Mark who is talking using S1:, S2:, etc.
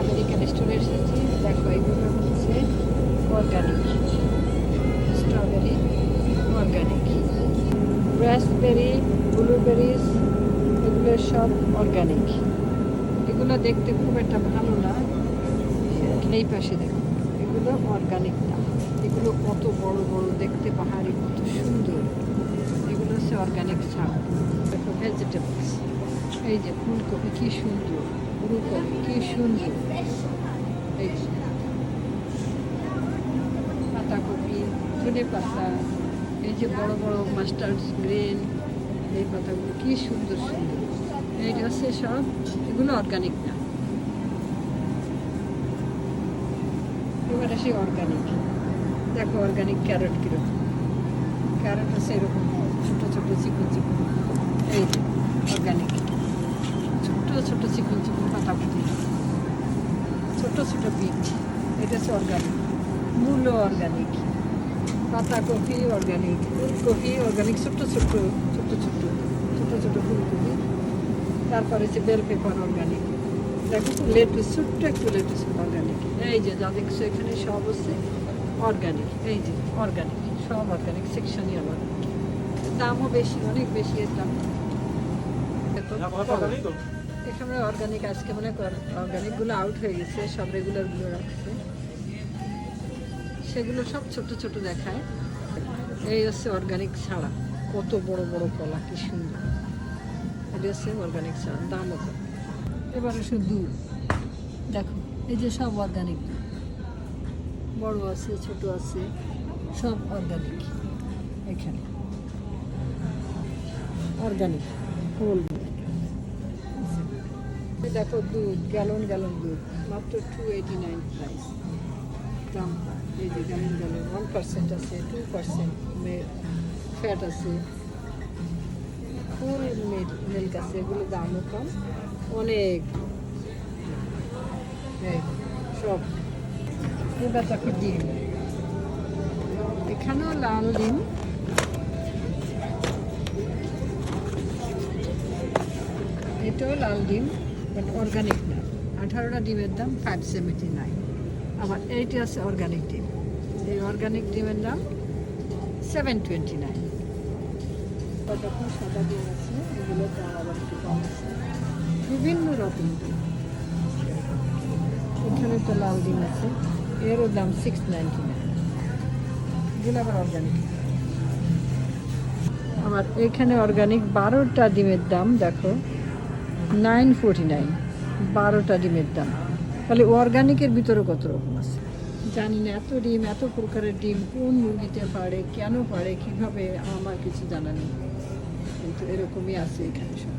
S1: American স্টোরে এসেছি। দেখো এগুলো হচ্ছে organic strawberry, organic raspberry, blueberries, এগুলো সব অর্গানিক। এগুলো দেখতে খুব একটা ভালো না, এই পাশে দেখো এগুলো অর্গানিক না। এগুলো কত বড় বড় দেখতে, পাহাড়ি কত সুন্দর। এগুলো হচ্ছে অর্গানিক ছাড়। দেখো ভেজিটেবলস, এই যে ফুলকপি কি সুন্দর, ফুলকপি কি সুন্দর, এই যে পাতাকপি, ধনে পাতা, এই যে বড় বড় মাস্টার্ড গ্রিন, এই পাতাগুলো কি সুন্দর সুন্দর। এইটা হচ্ছে সব, এগুলো অর্গানিক না। এবার আসি অর্গানিক। দেখো অর্গানিক ক্যারট কীরকম, ক্যারট হচ্ছে এরকম ছোটো ছোটো চিকন চিকন, এই যে অর্গানিক ছোটো ছোটো চিকন চিকন পাতাকপি, ছোটো ছোটো বিট, এটা হচ্ছে অর্গানিক। মূলো অর্গানিক, পাতাকপি অর্গানিক, ফুলকপি অর্গানিক, ছোট্টো ছোট্টো ছোট্টো ছোট্টো ছোটো ছোটো ফুলকপি। তারপরে হচ্ছে বেল পেপার অর্গানিক। দেখো তো লেটুস, ছোট্ট একটু লেটুস অর্গানিক। এই যে যা দেখছো এখানে সব হচ্ছে অর্গানিক, এই যে অর্গানিক, সব অর্গানিক, সেকশনই আলাদা। দামও বেশি, অনেক বেশি এর দাম। এখানে অর্গানিক আজকে মানে অর্গানিকগুলো আউট হয়ে গেছে, সব রেগুলারগুলো রাখছে, সেগুলো সব ছোট ছোট দেখায়। এই হচ্ছে অর্গানিক ছাড়া, কত বড় বড় কলা, কি সুন্দর। এটা হচ্ছে অর্গানিক ছাড়া, দামও কম। এবার এসে দুধ, দেখো এই যে সব অর্গানিক, বড় আছে ছোট আছে, সব অর্গানিক। এখানে অর্গানিক হোল। দেখো দুধ, গ্যালন গ্যালন দুধ, মাত্র 289 প্রাইস দাম। এই যে গ্যালন গ্যালন 1% আছে, 2% ফ্যাট আছে, ফুল মিল্ক আছে, এগুলো দামও কম অনেক। সব এবার দেখো ডিম, এখানেও লাল ডিম, এটাও লাল ডিম, বাট অর্গানিক না। 18টা ডিমের দাম 579। আবার এইটা আছে অর্গানিক ডিম, এই অর্গানিক ডিমের দাম 729। দেখুন সাদা ডিম আছে, এগুলোর দাম আবার একটু কম আছে। বিভিন্ন রকম ডিম, এখানে তো লাল ডিম আছে, এরও দাম 699। এগুলো আবার অর্গানিক। আবার এখানে অর্গানিক 12টা ডিমের দাম দেখো 949, 12টা ডিমের দাম। তাহলে অর্গানিকের ভিতরে কত রকম আছে জানি না। এত ডিম, এত প্রকারের ডিম কোন মুরগিতে পারে, কেন পারে, কীভাবে, আমার কিছু জানা নেই, কিন্তু এরকমই আছে এখানে সব।